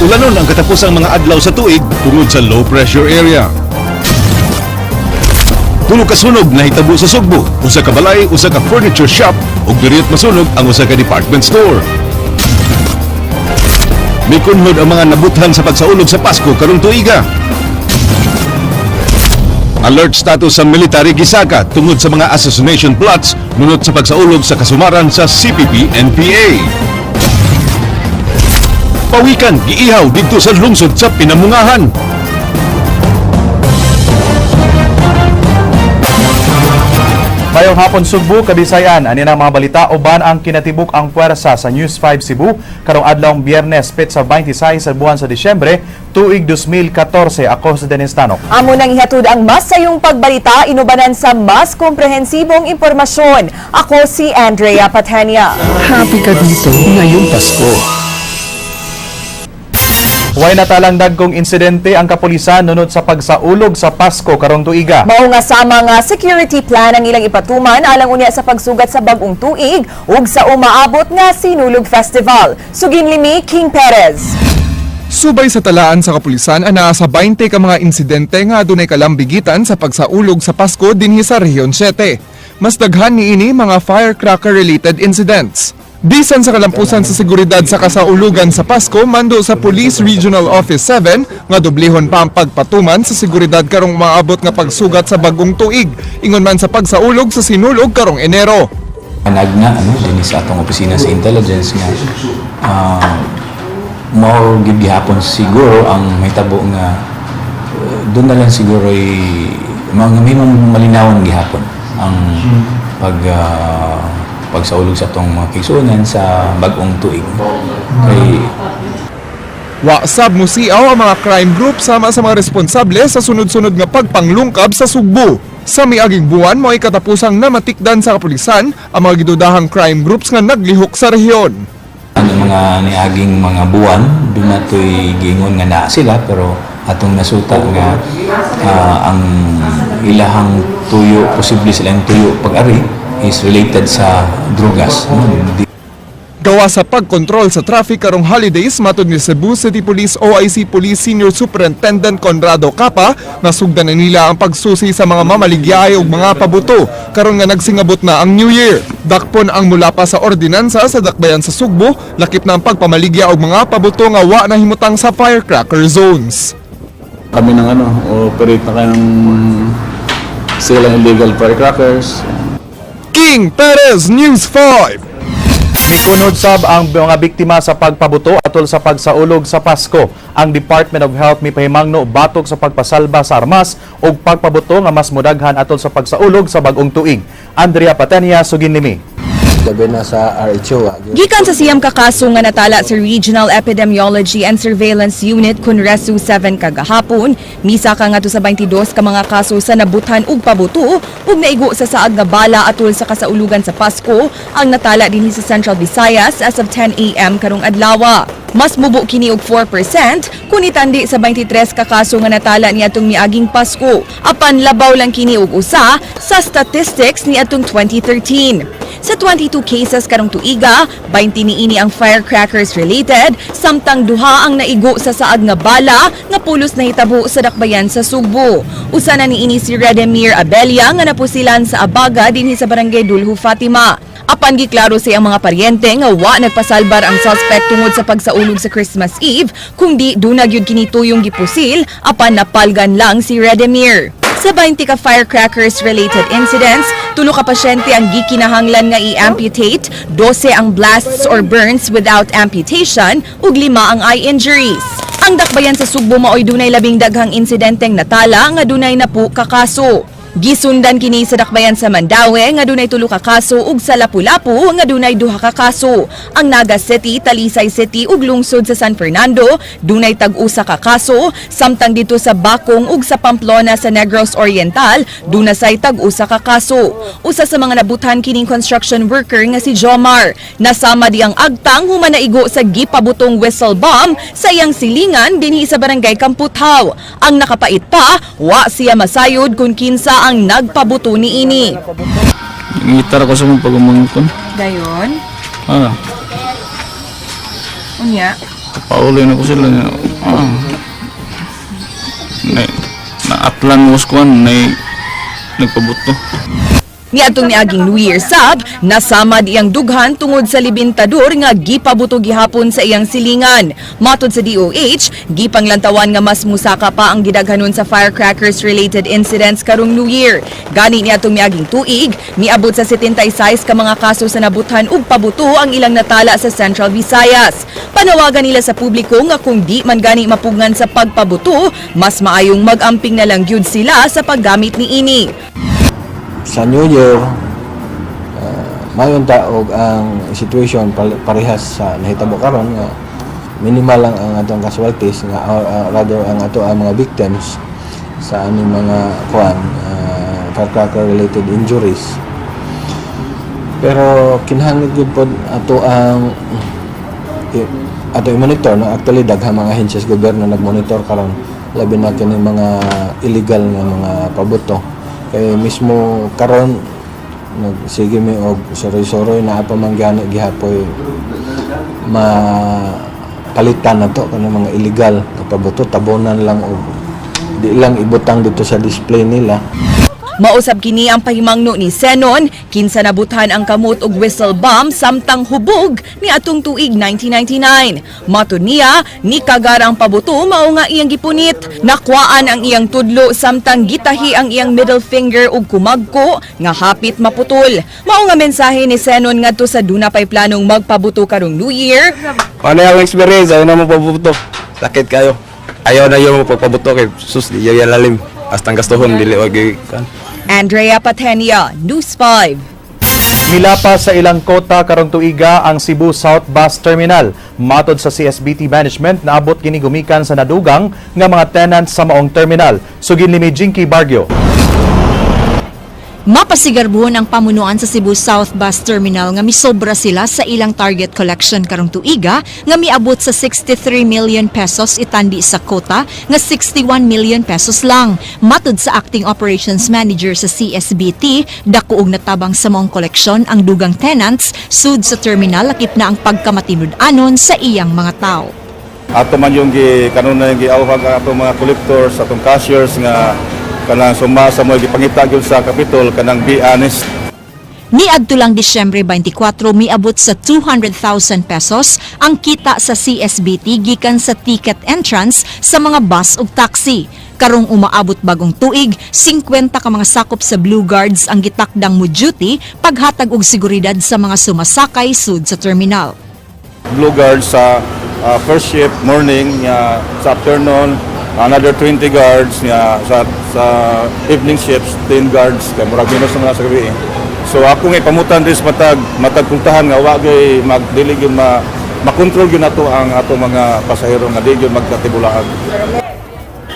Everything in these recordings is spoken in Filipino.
Ulanon ang katapusang mga adlaw sa tuig tungod sa low pressure area. Tulo ka sunog na hitabo sa Sugbo, usa ka balay, usa ka furniture shop ug diriot masunog ang usa ka department store. Mikunhod ang mga nabuthan sa pagsaulog sa Pasko karong tuiga. Alert status sa military gisaka tungod sa mga assassination plots nunot sa pagsaulog sa kasumaran sa CPP-NPA. Pawikan giihaw dito sa lungsod sa Pinamungahan. Mayong hapon Sugbo, Kabisayan, ani na mga balita uban ang kinatibuk ang puwersa sa News 5 Cebu karong adlawng Biyernes petsa 26 sa buwan sa Disyembre tuig 2014. Ako sa Dennis Tanok. Amo nang ihatod ang mas sayong pagbalita inubanan sa mas komprehensibong impormasyon. Ako si Andrea Patania. Happy ka dito ngayong Pasko. Way natalang dagkong insidente ang kapulisan nunod sa pagsaulog sa Pasko karong tuiga. Mao nga sama nga security plan ang ilang ipatuman alang unya sa pagsugat sa bag-ong tuig ug sa umaabot nga Sinulog Festival. Sugin limi King Perez. Subay sa talaan sa kapulisan anaa sa 20 ka mga insidente nga adunay kalambigitan sa pagsaulog sa Pasko dinhi sa Rehiyon 7. Mas daghan niini mga firecracker related incidents. Bisan sa kalampusan sa seguridad sa kasaulugan sa Pasko, mando sa Police Regional Office 7 nga dublihon pa ang pagpatuman sa seguridad karong maabot nga pagsugat sa bagong tuig, ingon man sa pagsaulog sa Sinulog karong Enero. Nagna din sa atong opisina sa intelligence nga mao gid gihapon siguro ang mahitabo nga doon na lang siguro ay mga may malinawon gihapon ang pagsaulog sa atong mga kisunan sa bagong tuig. Kay Wasab mo siaw ang mga crime group sama sa mga responsable sa sunod-sunod nga pagpanglungkab sa Sugbo. Sa miaging buwan mo ay katapusang namatikdan sa kapulisan ang mga gidudahang crime groups nga naglihok sa rehiyon. ang mga niaging mga buwan doon natoy gingon nga naa sila pero atong nasuta nga ang ilahang tuyo posible silang tuyo pag-ari is related sa drugas. Gawa sa pagkontrol sa traffic karong holidays, matod ni Cebu City Police OIC Police Senior Superintendent Conrado Capa, nasugdan na nila ang pagsusi sa mga mamaligyahay ug mga pabuto karon nga nagsingabot na ang New Year. Dakpon ang mula pa sa ordinansa sa dakbayan sa Sugbo, lakip na ang pagpamaligya og mga pabuto nga wa na himutang sa firecracker zones. Kami operate na kayong silang illegal firecrackers. King Perez, News 5. Mikunod sab ang mga biktima sa pagpabuto atol sa pagsaulog sa Pasko. Ang Department of Health mipahimangno batok sa pagpasalba sa armas ug pagpabuto nga mas mudaghan atol sa pagsaulog sa bag-ong tuig. Andrea Patania, sugin nimi. Gabi na sa RHO. Gikan sa siyam ka kaso nga natala sa Regional Epidemiology and Surveillance Unit Kunresu 7 kagahapon, misa ka ngadto sa 22 ka mga kaso sa nabutan ug pabuto ug naigo sa saag nga bala atol sa kasaulugan sa Pasko ang natala dinhi sa Central Visayas as of 10 a.m. karong adlaw. Mas mubo kini og 4% kun itandi sa 23 ka kaso nga natala niadtong miaging Pasko. Apan labaw lang kini og usa sa statistics niadtong 2013. Sa 22 cases karong tuiga, 20 niini ang firecrackers related, samtang duha ang naigo sa saag nga bala nga pulos na hitabo sa dakbayan sa Sugbo. Usa na niini si Redemir Abelia nga napusilan sa Abaga dinhi sa barangay Dulhu Fatima. Apan giklaro sa ang mga paryente nga wa nagpasalbar ang suspect tungod sa pagsaulog sa Christmas Eve, kundi dunag yun kinituyong gipusil, apan napalgan lang si Redemir. Sa 20 ka firecrackers related incidents, 3 ka pasyente ang gikinahanglan nga i-amputate, 12 ang blasts or burns without amputation, ug 5 ang eye injuries. Ang dakbayan sa Sugbo maoy dunay labing daghang insidenteng natala nga dunay napu ka kaso. Gisundan kini sa dakbayan sa Mandaue nga dunay 3 ka kaso ug sa Lapu-Lapu nga dunay 2 ka kaso. Ang Naga City, Talisay City ug lungsod sa San Fernando dunay tag-usa ka kaso, samtang dito sa Bakong ug sa Pamplona sa Negros Oriental dunay tag-usa ka kaso. Usa sa mga nabutan kining construction worker nga si Jomar, nasama di ang agtang human naigo sa gipabutong whistle bomb sa iyang silingan dinhi sa barangay Kamputhaw. Ang nakapait pa, wa siya masayod kung kinsa ang nagpabuto niini. Ngitar ko sa mong pagumangkon. Dayon? Ah, Unya? Pauli na ko sila nga. Na-atlan mo ko na nagpabuto. Niadtong niaging New Year sab, nasamad iyang dughan tungod sa libintador nga gipabuto gihapon sa iyang silingan. Matod sa DOH, gipanglantawan nga mas musaka pa ang gidaghanon sa firecrackers related incidents karong New Year. Gani niadtong niaging tuig, miabot sa 76 ka mga kaso sa nabuthan ug pabuto ang ilang natala sa Central Visayas. Panawagan nila sa publiko nga kung di man gani mapugngan sa pagpabuto, mas maayong mag-amping na lang gyud sila sa paggamit niini. Sa New Year, mayon taog ang situation parehas sa nahitabo karon nga minimal lang ang atong casualties nga rather ang ato ang mga victims sa aning mga firecracker related injuries. Pero kinahanglan gyud pod ato ang i-monitor no, actually daghang mga ahensyas gobyerno nagmonitor karon labi na kini mga illegal nga mga pabuto. Kaya mismo karon nagsige mi og soroy-soroy na apa man gani gihapoy mapalitan na to kanang mga illegal na pabuto tabonan lang og di lang ibutang dito sa display nila. Mausab kini ang pahimangno ni Senon, kinsa nabuthan ang kamot og whistle bomb samtang hubog ni atong tuig 1999. Matud niya, ni kagarang pabuto mao nga iyang gipunit. Nakwaan ang iyang tudlo samtang gitahi ang iyang middle finger ug kumagko nga hapit maputol. Mao nga mensahe ni Senon ngadto sa duna pay planong magpabuto karong New Year. Paano yung experience? Ayaw na mo pabuto. Sakit kayo. Ayaw na yung pagpabuto kay sus, di yung lalim. Hasta ang gastuhon, dili wag kan. Andrea Patenia, News 5. Milapas sa ilang kota karong tuiga ang Cebu South Bus Terminal. Matod sa CSBT Management, naabot kini gumikan sa nadugang nga mga tenants sa maong terminal. Sugin ni Jinky Bargio. Mapasigarbuhon ang pamunuan sa Cebu South Bus Terminal nga misobra sila sa ilang target collection karong tuiga nga miabot sa 63 million pesos itandi sa kota nga 61 million pesos lang. Matud sa Acting Operations Manager sa CSBT, dako og natabang sa maong koleksyon ang dugang tenants sud sa terminal lakip na ang pagkamatinud-anon sa iyang mga tao. Ato man yung kanuna yung giawhag ato mga collectors, atong cashiers nga kanang sumasa mo gipangita gyud sa Capitol kanang be honest. Niadto lang Disyembre 24 miabot sa 200,000 pesos ang kita sa CSBT gikan sa ticket entrance sa mga bus ug taxi. Karong umaabot bagong tuig, 50 ka mga sakop sa Blue Guards ang gitakdang mo duty paghatag og seguridad sa mga sumasakay sud sa terminal. Blue Guards sa first shift morning sa afternoon, another 20 guards sa evening shifts, 10 guards kay murag minus na sa gabi. So ako nga pamutan dis matag kultahan nga wa gyud magdili gyud makontrol gyud nato ang ato mga pasahero nga di gyud magkatibulaan.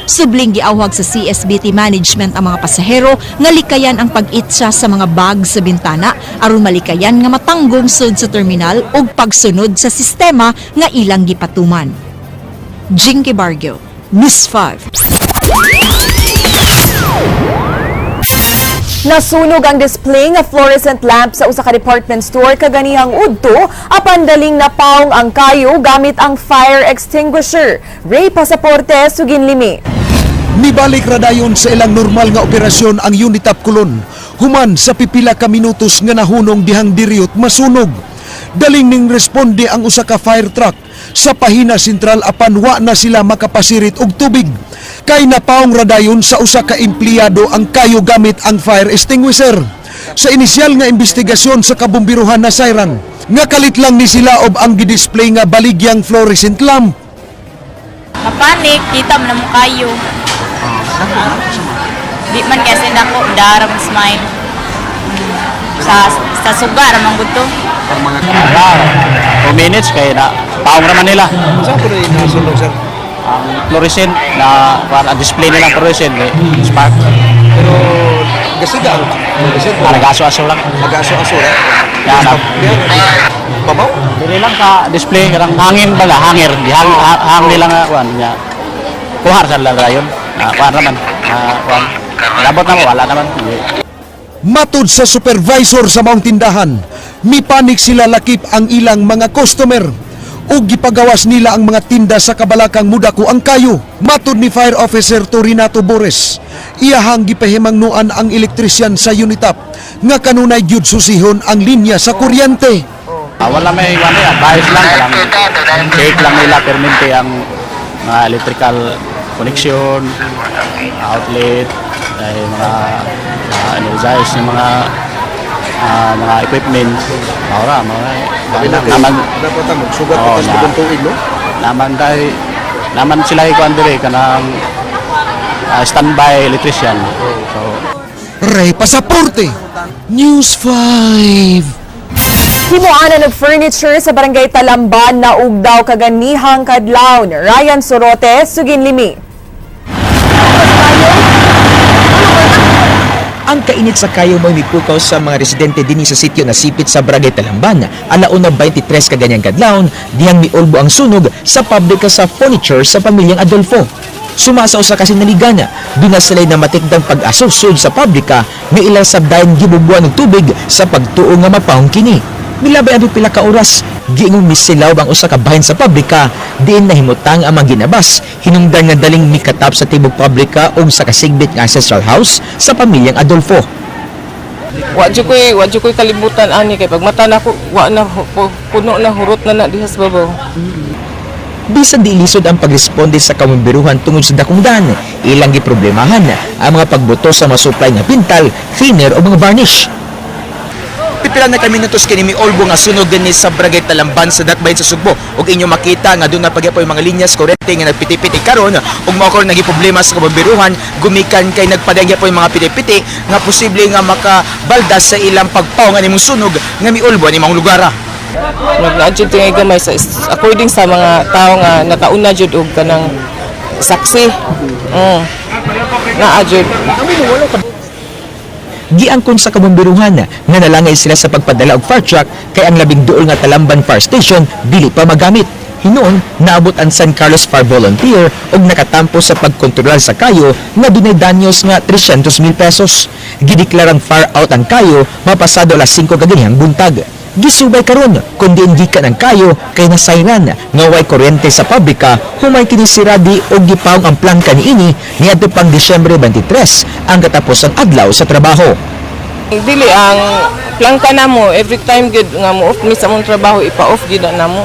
Subling giawhag sa CSBT Management ang mga pasahero nga likayan ang pag-itsa sa mga bag sa bintana aron malikayan nga matanggong sud sa terminal ug pagsunod sa sistema nga ilang gipatuman. Jinky Bargio, News 5. Nasunog ang display nga fluorescent lamp sa usa ka department store kaganihang udto apan daling napaong ang kayo gamit ang fire extinguisher. Ray Pasaporte, Sugin Limi. Nibalik radayon sa ilang normal nga operasyon ang Unitap Kulon. Human sa pipila ka minutos nga nahunong dihang diriot masunog. Daling ning responde ang usa ka fire truck sa pahina sentral apan wa na sila makapasirit og tubig. Kay napaong radayon sa usa ka empleyado ang kayo gamit ang fire extinguisher. Sa inisyal nga investigasyon sa kabumbiruhan na siren, nga kalit lang ni sila ob ang gidisplay nga baligyang fluorescent lamp. Mapanik, kita mo na mo kayo. Di man kasi nako, daram smile. Sa suga, ramang gusto. 2 minutes kay na paong naman nila. Saan po rin nasunog, sir? Ang fluorescent na para display nilang fluorescent spark. Pero gasiga, Nag-aso-aso lang. nag-aso-aso, Yan na. Babaw? Dili lang ka display karang hangin bala, hangir. Di hang nila nga kuan nya. Kuhar sa lagayon. Kuan naman. Kuan. Labot na mo wala naman. Matud sa supervisor sa maong tindahan, mipanik sila lakip ang ilang mga customer. o gipagawas nila ang mga tinda sa kabalakang mudako ang kayo. Matod ni Fire Officer Torinato Bores, iyahang gipahimangnuan ang elektrisyan sa UNITAP nga kanunay gyud susihon ang linya sa kuryente. Wala may ano yan, bias lang cake lang nila permente ang mga electrical connection, outlet, ay mga energize ng mga equipment. Dapat ang magsugat Oo, sa bagong tuig, no? naman sila ikuan dire kanang standby electrician. So Ray Pasaporte, News 5. Himuanan og furniture sa Barangay Talamban na ugdaw kaganihang kadlaw ni Ryan Sorote, Sugin Limi. Ang kainit sa kayo mo mipukaw sa mga residente din sa sitio na sipit sa Barangay Talamban. Alauna 23 kaganyang kadlawon, dihang miulbo ang sunog sa pabrika sa furniture sa pamilyang Adolfo. Sumasaw sa kasi naligana, doon na sila'y namatikdang pag-asusod sa pabrika, may ilang sabdayan gibubuan ng tubig sa pagtuo nga mapahong kini. Milabay ang pila ka oras, giingong misilaw ang usa ka bahin sa pabrika, diin nahimutang ang mga ginabas, hinungdan nga daling mikatap sa tibok pabrika o sa kasigbit nga ancestral house sa pamilyang Adolfo. Wadyo ko'y kalibutan ani kay pagmata na ko, wa na puno na hurot na diha sa babaw. Bisan di ilisod ang pagresponde sa kamumbiruhan tungod sa dakungdan, ilang giproblemahan ang mga pagbuto sa masupply nga pintal, thinner o mga varnish. Pipila na kami minutos kini miolbo nga sunog dinhi sa Barangay Talamban sa Datbayan sa Sugbo ug inyo makita nga doon na pagyapoy mga linyas kurente nga nagpiti-piti karon ug mao karon nagi problema sa kamumbiruhan gumikan kay nagpadagya po mga piti-piti nga posible nga makabaldas sa ilang pagpaw nga nimong sunog nga miolbo ni mga lugar. Nag-adjud tingay gamay sa according sa mga tao nga nakauna jud og kanang saksi. Na-adjud. Giangkon sa kabumbiruhan nga nalangay sila sa pagpadala og fire truck kay ang labing duol nga Talamban Fire Station dili pa magamit. Hinoon, naabot ang San Carlos Fire Volunteer og nakatampo sa pagkontrolar sa kayo nga dunay danyos nga 300,000 pesos. Gideklarang fire out ang kayo mapasado alas 5 kaganyang buntag. Gisubay karon kundi gikan ang kayo kay nasayran nga way kuryente sa pabrika humay kini siradi og gipawong ang plangka niini niadto pang Disyembre 23 ang katapos ang adlaw sa trabaho. Dili ang plangka namo every time gid nga mo off mi sa mong trabaho ipa-off gid na mo.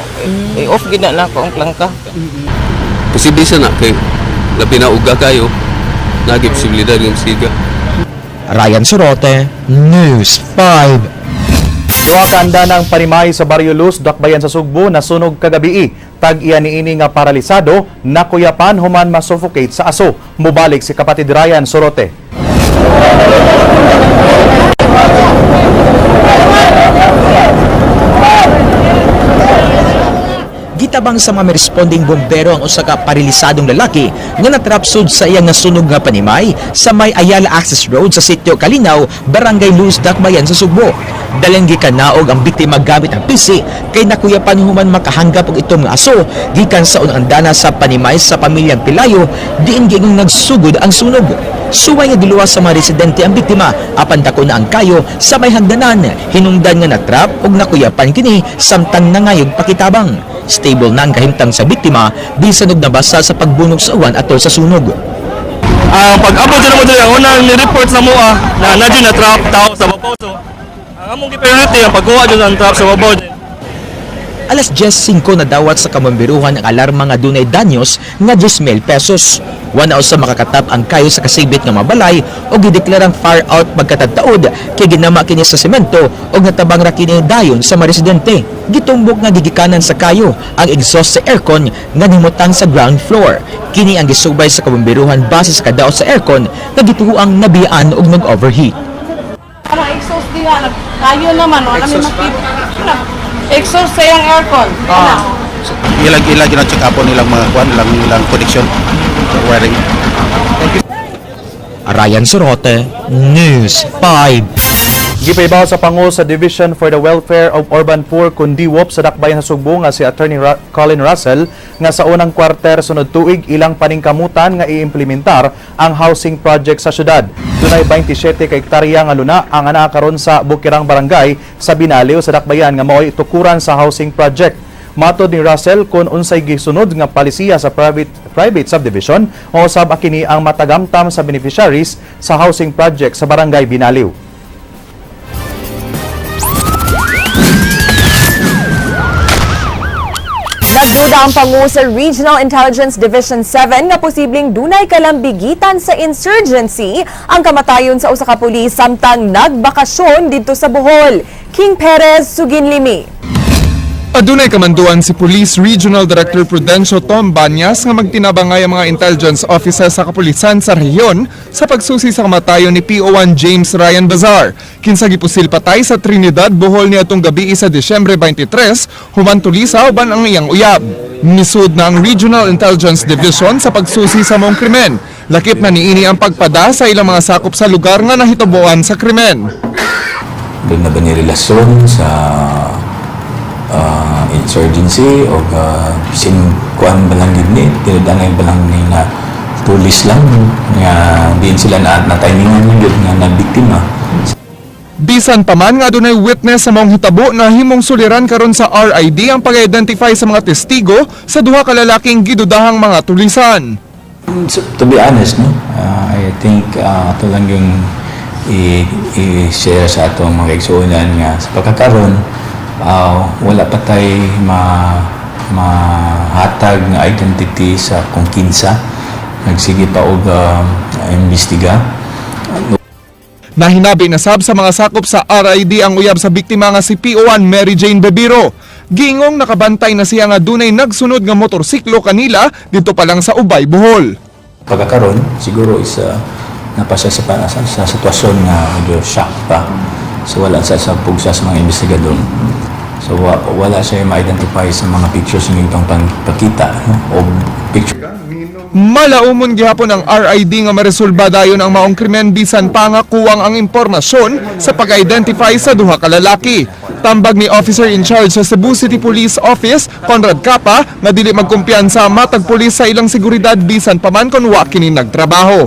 I-off gid na ako ang plangka. Posible sa na kay labi na uga kayo nagi posibilidad ng siga. Ryan Sorote, News 5. Duha ka andanang panimay sa Barrio Luz, Dakbayan sa Sugbo nasunog kagabi. Tag-iya niini nga paralisado, nakuyapan human masuffocate sa aso. Mubalik si kapatid Ryan Sorote. Gitabang sa mga responding bombero ang usa ka paralisadong lalaki nga natrapsod sa iyang nasunog nga panimay sa may Ayala Access Road sa sitio Kalinaw, Barangay Luz, Dakbayan sa Sugbo. Dalang gikanaog ang biktima gamit ang pisi kay nakuyapan human makahanggap og itong nga aso gikan sa unang andana sa panimay sa pamilyang Pilayo diin gingong nagsugod ang sunog. Suway nga giluwas sa mga residente ang biktima apan dako na ang kayo sa may hagdanan hinungdan nga natrap og nakuyapan kini samtang nangayog pakitabang. Stable na ang kahimtang sa biktima bisan og nabasa sa pagbunog sa uwan atol sa sunog. Pag-abot sa naman dito, unang ni-report sa mua na nadyo na trap tao sa babaw. So, ang among priority ang pagkuha dyan ang trap sa babaw. Alas 10:05 na dawat sa kamambiruhan ang alarma nga dunay danyos nga 10,000 pesos. Wanaw sa makakatap ang kayo sa kasibit nga mabalay o gideklarang fire out pagkatadtaod kay ginama kini sa semento o natabang ra kini dayon sa mga residente. Gitumbok nga gigikanan sa kayo ang exhaust sa aircon nga nimutang sa ground floor. Kini ang gisubay sa kamambiruhan base sa kadaot sa aircon nga gituoang nabiyaan og nag-overheat. Ano exhaust diha kayo naman wala may makita. Exhaust sa yung aircon. Ilag check up nilang mga kwan, ilang connection wiring. Ryan Sorote, News 5. Gipaybaw sa pangu sa Division for the Welfare of Urban Poor Kundiwop sa Dakbayan sa Sugbo nga si Attorney Colin Russell nga sa unang kwarter sunod tuig ilang paningkamutan nga iimplementar ang housing project sa syudad. Dunay 27 ka hektarya nga luna ang ana karon sa Bukirang Barangay sa Binaliw sa Dakbayan nga mao'y tukuran sa housing project. Matod ni Russell kung unsay gisunod nga palisiya sa private subdivision, o usab kini ang matagamtam sa beneficiaries sa housing project sa Barangay Binaliw. Nagduda ang pangu sa Regional Intelligence Division 7 nga posibleng dunay kalambigitan sa insurgency ang kamatayon sa usa ka pulis samtang nagbakasyon didto sa Bohol. King Perez, Suginlimi. Adunay kamanduan si Police Regional Director Prudencio Tom Banyas nga magtinabangay ang mga intelligence officers sa kapulisan sa rehiyon sa pagsusi sa kamatayon ni PO1 James Ryan Bazar. Kinsa gipusil patay sa Trinidad, Bohol niadtong gabi sa Disyembre 23, human tulisa uban ang iyang uyab. Misud na ang Regional Intelligence Division sa pagsusi sa maong krimen. Lakip na niini ang pagpada sa ilang mga sakop sa lugar nga nahitubuan sa krimen. Doon na ba ni relasyon sa insurgency o sinkuan balang gini, tinudangay balang ni na pulis lang nga diin sila na timingan yun nga nabiktima. Bisan pa man nga adunay witness sa maong hitabo na himong suliran karon sa RID ang pag-identify sa mga testigo sa duha ka lalaking gidudahang mga tulisan. So, to be honest, no, I think ito lang yung i-share sa atong mga igsuunan nga sa pagkakaroon wala pa tayo mahatag na identity sa kung kinsa nagsige pa og imbestiga. Nahinabi na sab sa mga sakop sa RID ang uyab sa biktima nga si PO1 Mary Jane Bebiro. Gingong nakabantay na siya nga dunay nagsunod nga motorsiklo kanila dito pa lang sa Ubay, Bohol. Pagkakaroon siguro isa napasya sa sitwasyon nga medyo shock pa. So wala sa pugsa sa mga investigador. So wala siya ma-identify sa mga pictures ng itong pagkita o picture. Malaumon gihapon ang RID nga maresolba dayon ang maong krimen bisan pa nga kuwang ang impormasyon sa pag-identify sa duha ka lalaki. Tambag ni Officer in Charge sa Cebu City Police Office, Conrad Capa, nga dili magkumpiyansa matag pulis sa ilang seguridad bisan pa man kun wa kini nagtrabaho.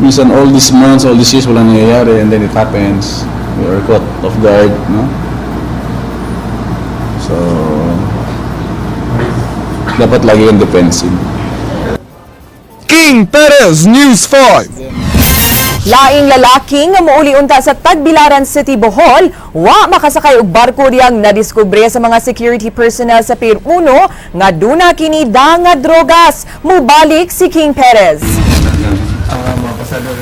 Minsan all these months, all these years wala nangyayari and then it happens. We are caught off guard, no? So, dapat lagi yung defensive. King Perez, News 5. Laing lalaki nga mouli unta sa Tagbilaran City, Bohol, wa makasakay og barko diyang nadiskubre sa mga security personnel sa Pier 1 nga duna kini nga drogas. Mubalik si King Perez.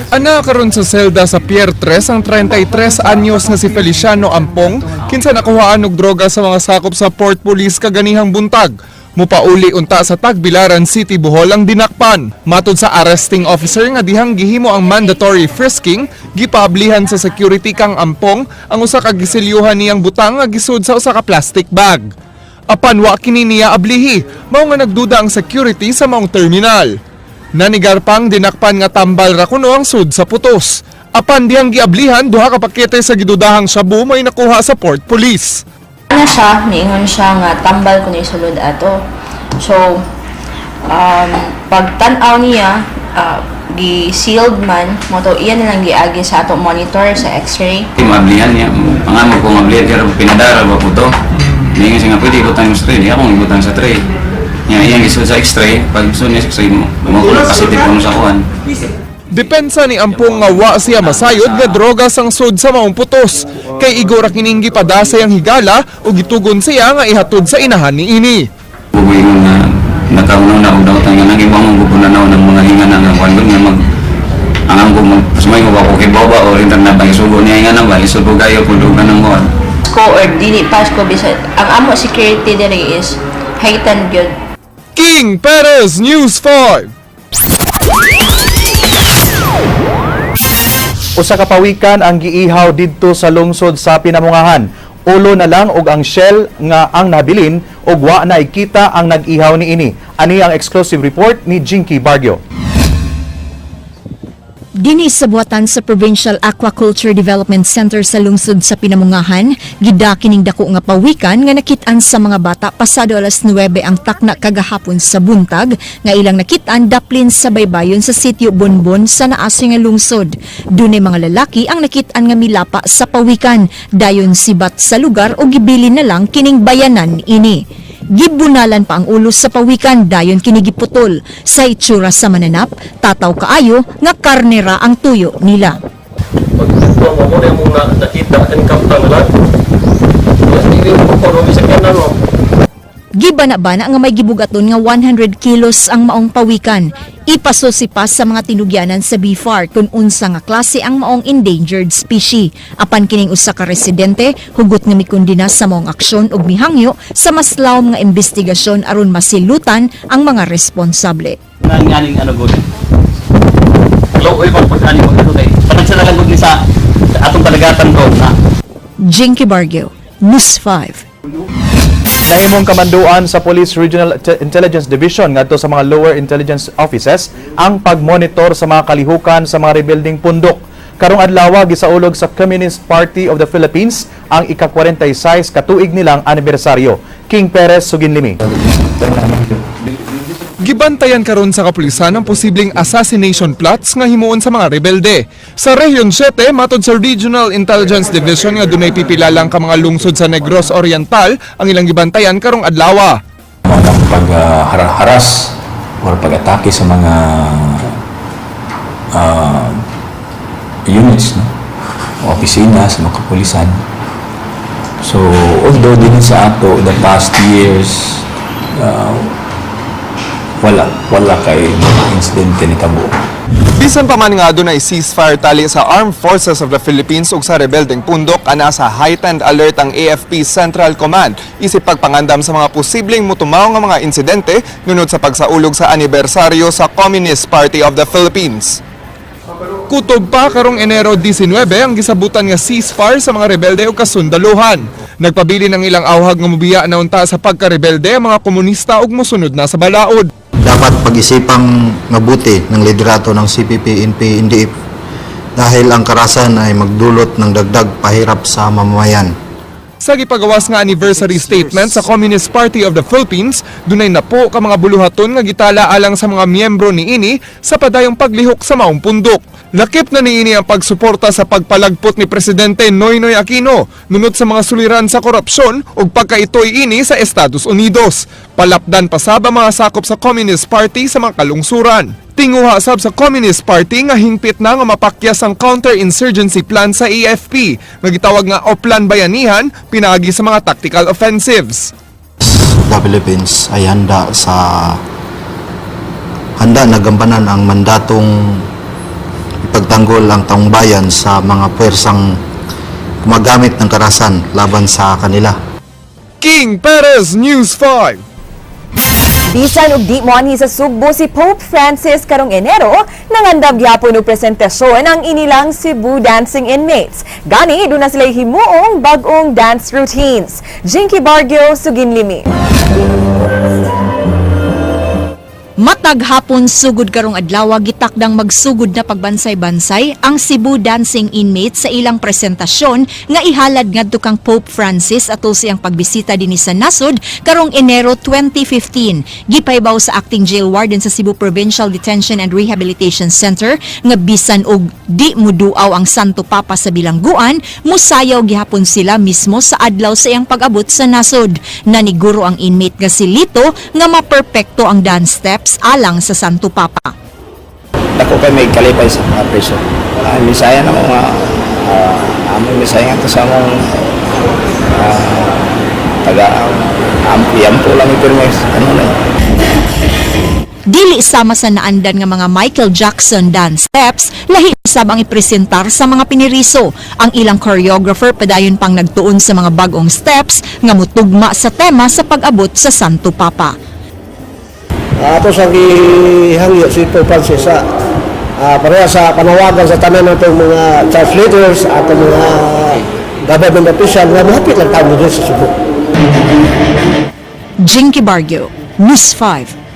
Ana karon sa selda sa Pier 3 ang 33 anyos nga si Feliciano Ampong kinsa nakuhaan og droga sa mga sakop sa Port Police kaganihang buntag. Mupauli unta sa Tagbilaran City, Bohol ang dinakpan. Matod sa arresting officer nga dihang gihimo ang mandatory frisking, gipablihan sa security kang Ampong ang usa ka gisilyuhan niyang butang nga gisud sa usa ka plastic bag. Apan wa kini niya ablihi, mao nga nagduda ang security sa maong terminal. Nanigar pang dinakpan nga tambal ra kuno ang sud sa putos. Apan dihang giablihan duha ka pakete sa gidudahang shabu may nakuha sa Port Police. Ano siya, niingon siya nga tambal ko na isulod ato. So, pagtanaw niya, gi-sealed man, mo to iyan nilang giagi sa ato monitor sa x-ray. Mablihan niya, pangamo ko mablihan pero pinadara ba po to. Hindi nga siya nga pwede ibutang yung tray, di akong ibutang sa tray. Iyang isul sa x-ray, pag gusto niya sa x-ray mo, bumagulong kasi tipo mo sa kuhan. Depensa ni Ampong nga wa siya masayod nga droga sang sud sa maong putos. Kay igora kining gipadasa yang higala o gitugon siya nga ihatod sa inahan ni ini. Bubuingon na nagkaroon na og daotan nga nang ibang gupunanaw ng mga hinga nga kuan nga mag ang ko magpasmay mo ba ko kay baba o rin na bang isugo niya nga na ba isugo kayo pulugan ng kuan. Ko or dili pas ko bisan ang amo security diri is heightened gyud. King Perez, News 5. Usa ka pawikan ang giihaw didto sa lungsod sa Pinamungahan. Ulo na lang og ang shell nga ang nabilin og wa na ikita ang nag-ihaw niini. Ani ang exclusive report ni Jinky Bargio. Dini sa buhatan sa Provincial Aquaculture Development Center sa lungsod sa Pinamungahan, gida kining dako nga pawikan nga nakit-an sa mga bata pasado alas 9 ang takna kagahapon sa buntag nga ilang nakit-an daplin sa baybayon sa sitio Bonbon sa naasi nga lungsod. Dunay mga lalaki ang nakit-an nga milapa sa pawikan, dayon sibat sa lugar o gibilin na lang kining bayanan ini. Gibunalan pa ang ulos sa pawikan dayon kinigiputol. Sa itsura sa mananap, tataw kaayo nga karnera ang tuyo nila. Gibana-bana nga may gibugaton nga 100 kilos ang maong pawikan. Ipasosipas sa mga tinugyanan sa BFAR kung unsa nga klase ang maong endangered species. Apan kining usa ka residente, hugot nga mikundina sa maong aksyon ug mihangyo sa mas lawom nga investigasyon aron masilutan ang mga responsable. Nganing ano gud. Hello, oy pagpasani mo ito kay. Panagsa na lang gud ni sa atong kalagatan ko na. Jinky Bargio, News 5. Nahimong kamanduan sa Police Regional Intelligence Division ngadto sa mga lower intelligence offices ang pagmonitor sa mga kalihukan sa mga rebuilding pundok. Karong adlaw gisaulog sa Communist Party of the Philippines ang ika-46 katuig nilang anibersaryo. King Perez, Suginlimi. Gibantayan karon sa kapulisan ang posibleng assassination plots nga himuon sa mga rebelde. Sa Region 7, matod sa Regional Intelligence Division nga dunay pipilalang ka mga lungsod sa Negros Oriental ang ilang gibantayan karong adlaw. Pag-haras or pag-atake sa mga units, no? Opisina, sa mga kapulisan. So, although din sa ato, the past years, wala kay insidente ni tabo. Bisan pa man nga dunay ceasefire tali sa Armed Forces of the Philippines ug sa rebeldeng pundok, ana sa heightened alert ang AFP Central Command isip pagpangandam sa mga posibleng mutumaw nga mga insidente nunod sa pagsaulog sa anibersaryo sa Communist Party of the Philippines. Kutob pa karong Enero 19 ang gisabutan nga ceasefire sa mga rebelde ug kasundaluhan. Nagpabili ng ilang awhag nga mobiya na unta sa pagkarebelde ang mga komunista ug mosunod na sa balaod. Dapat pag-isipang mabuti ng liderato ng CPP, NP, NDF dahil ang karasan ay magdulot ng dagdag pahirap sa mamamayan. Sa gipagawas nga anniversary statement sa Communist Party of the Philippines, dunay na po ka mga buluhaton nga gitala alang sa mga miyembro niini sa padayong paglihok sa maong pundok. Lakip na niini ang pagsuporta sa pagpalagpot ni Presidente Noynoy Aquino nunod sa mga suliran sa korupsyon ug pagkaitoy ini sa Estados Unidos. Palapdan pa sab ang mga sakop sa Communist Party sa mga kalungsuran. Tinguha sab sa Communist Party nga hingpit na nga mapakyas ang counter-insurgency plan sa AFP nga gitawag nga Oplan Bayanihan pinaagi sa mga tactical offensives. The Philippines ay handa na gampanan ang mandatong ipagtanggol ang taong bayan sa mga puwersang gumagamit ng karasan laban sa kanila. King Perez, News 5. Bisan ug di moanhi sa Sugbo si Pope Francis karong Enero, nangandam gyapon og presentasyon ang inilang Cebu dancing inmates. Gani doon na sila himuong bag-ong dance routines. Jinky Bargio, Suginlimi. Matag hapon sugod karong adlaw gitakdang magsugod na pagbansay-bansay ang Cebu dancing inmates sa ilang presentasyon nga ihalad ngadto kang Pope Francis atol siyang pagbisita dinhi sa nasod karong Enero 2015. Gipaybaw sa acting jail warden sa Cebu Provincial Detention and Rehabilitation Center nga bisan og di muduaw ang Santo Papa sa bilangguan, musayaw gihapon sila mismo sa adlaw sa iyang pag-abot sa nasod. Naniguro ang inmate nga si Lito nga maperpekto ang dance steps alang sa Santo Papa. Ako kay may kalipay sa mga preso. Misaya na mga aming misaya nga sa mga taga-ampo lang ito ano na. Dili sama sa naandan nga mga Michael Jackson dance steps, lahi sabang ipresentar sa mga piniriso. Ang ilang choreographer padayon pang nagtuon sa mga bagong steps nga mutugma sa tema sa pag-abot sa Santo Papa. Ato sa gihangyo si Pope Francis sa pareha sa panawagan sa tanan natong mga church leaders at mga government official nga mahapit lang tayo dito sa Cebu. Jinky Bargio, News 5.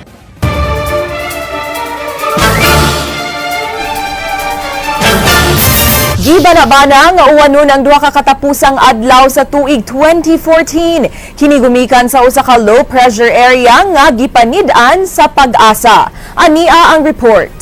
Gibana-bana nga uwanon ang duha ka katapusang adlaw sa tuig 2014. Kini gumikan sa usa ka low pressure area nga gipanid-an sa Pag-asa. Ania ang report.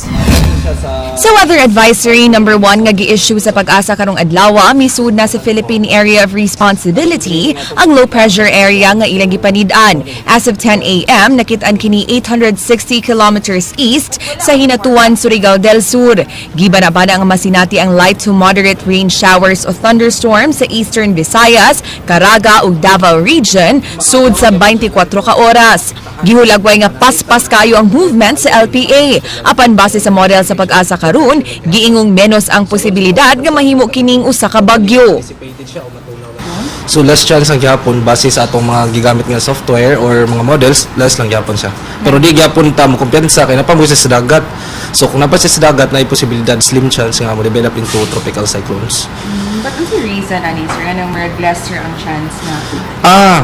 Sa Sa weather advisory number 1 nga gi-issue sa Pag-asa karong adlaw, misud na sa Philippine Area of Responsibility ang low pressure area nga ilang gipanid-an. As of 10 a.m., nakit-an kini 860 kilometers east sa Hinatuan, Surigao del Sur. Gibanabana ang masinati ang light to moderate rain showers o thunderstorms sa Eastern Visayas, Caraga ug Davao Region sud sa 24 ka oras. Gihulagway nga paspas kayo ang movement sa LPA. Apan base sa model sa Pag-asa karon, giingong menos ang posibilidad nga mahimo kining usa ka bagyo. So less chance ang gyapon base sa atong mga gigamit nga software or mga models, less lang gyapon siya. Pero di gyapon ta mo kumpiyansa kay napamo siya sa dagat. So kung napa siya sa dagat na posibilidad slim chance nga mo develop into tropical cyclones. But ano reason ani sir anong lesser ang chance na?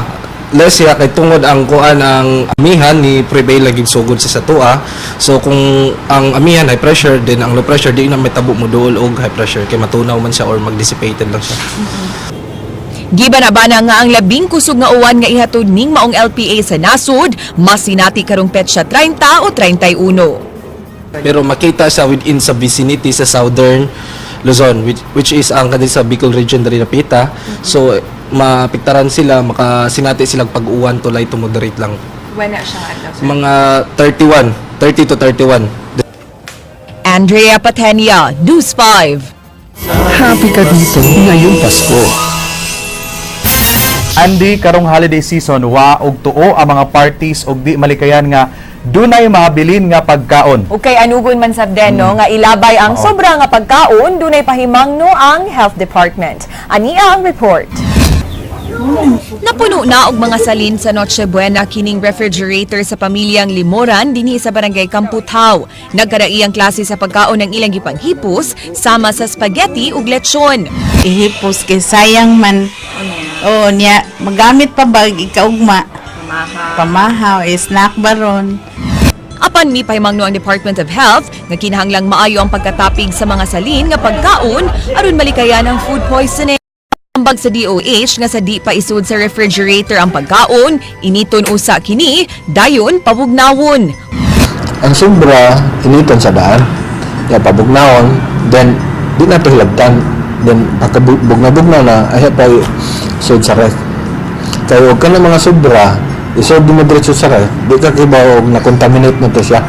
Less siya kay tungod ang kuan ang amihan ni prevail lagi sugod sa tua. So kung ang amihan high pressure then ang low pressure di na metabo mo duol og high pressure kay matunaw man siya or mag-dissipated lang siya. Gibanabana nga ang labing kusog nga uwan nga ihatod ning maong LPA sa nasud, mas sinati karong petsa 30 o 31. Pero makita siya within sa vicinity sa southern Luzon which is ang kanil sa Bicol region diri napita. So mapiktaran sila, makasinati silang pag-uwan to light to moderate lang. When na siya adlaw? Mga 30 to 31. Andrea Patenia, News 5. Happy ka dito ngayong Pasko. Andi karong holiday season wa og tuo ang mga parties og di malikayan nga dunay mabilin nga pagkaon. Okay, anugon man sabden no nga ilabay ang sobra nga pagkaon, dunay pahimangno ang Health Department. Ania ang report. Napuno na og mga salin sa Noche Buena kining refrigerator sa pamilyang Limoran dinhi sa barangay Kamputaw. Nagkaraiyang klase sa pagkaon ng ilang gipanghipos sama sa spaghetti ug lechon. Ihipos kay sayang man. Oo, niya magamit pa ba ikaugma? Pamahaw, snack baron. Apan mi pahimangno ang Department of Health nga kinahanglang maayo ang pagkatapig sa mga salin nga pagkaon aron malikayan ang food poisoning. Ambag sa DOH nga sa di pa isud sa refrigerator ang pagkaon, initon usa kini, dayon pabugnawon. Ang sobra, initon sa daan, pabugnawon, then di na ito hilabtan, then pagkabugna-bugna na, ay pa isod sa ref. Kaya huwag ka na mga sobra, isod di mo diretso sa ref, di ka kiba o na-contaminate mo to siya.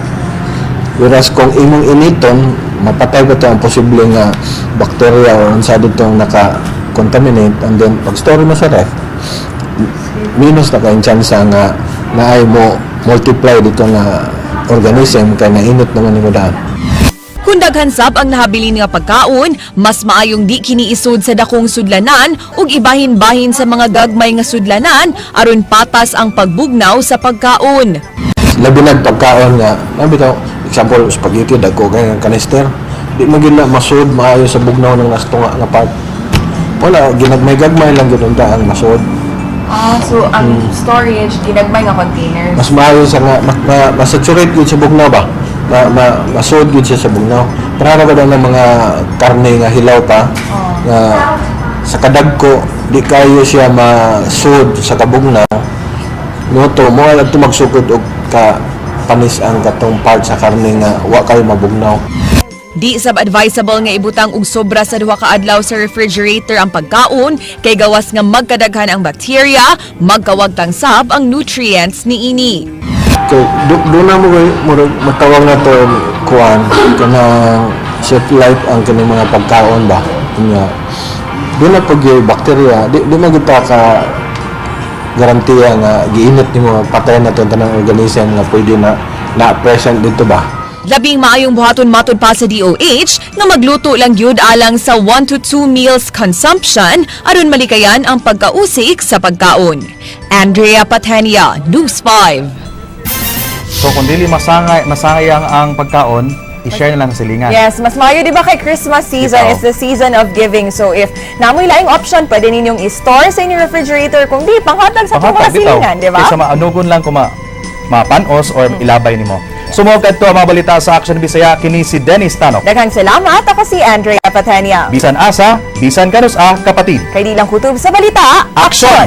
Whereas kung imong initon, mapatay ba ito ang posible nga bacteria o unsado itong naka-contaminate, and then pag store mo sa ref, minus na kayong chance nga na ay mo multiply dito nga organism kaya nainit naman ni mo daan. Kung daghan sab ang nahabilin nga pagkaon, mas maayong di kini isud sa dakong sudlanan ug ibahin-bahin sa mga gagmay nga sudlanan aron patas ang pagbugnaw sa pagkaon. Labi na pagkaon nga, bitaw, example spaghetti dagko kay kanister, di mo gina masud maayo sa bugnaw ng nastunga nga part. Wala ginagmay-gagmay lang gid unta ang masud. So ang storage ginagmay nga containers. Mas maayo sa nga masaturate gid sa bugnaw ba? Masud gid siya sa bugnaw. Para ba daw ng mga karne nga hilaw pa nga sa kadagko di kayo siya masud sa kabugnaw. Noto mo alam to magsugod og ka panis ang katong part sa karne nga wa kayo mabugnaw. Di sab advisable nga ibutang og sobra sa duha ka adlaw sa refrigerator ang pagkaon kay gawas nga magkadaghan ang bakterya, magkawagtang sab ang nutrients niini. So, doon na mo matawag na to kuan kana shelf life ang kanang mga pagkaon ba kanya doon na pag yung bakterya di magita ka garantiya nga giinit nimo patay na to tanang organism nga pwede na present dito ba. Labing maayong buhaton matod pa sa DOH nga magluto lang gyud alang sa 1 to 2 meals consumption aron malikayan ang pagkausik sa pagkaon. Andrea Patenia, News 5. So kung dili masangay ang pagkaon, i-share na lang sa silingan. Yes, mas maayo di ba kay Christmas season is the season of giving. So if namoy laing option, pwede ninyong i-store sa inyong refrigerator kung di panghatag sa itong mga silingan, di ba? Kaysa maanugon lang kung mapanos or ilabay nimo. Sumugad to ang mga balita sa Action Bisaya kini si Dennis Tanok. Daghang salamat, ako si Andrea Patania. Bisan asa, bisan kanus kapatid. Kay di lang kutob sa balita, Action!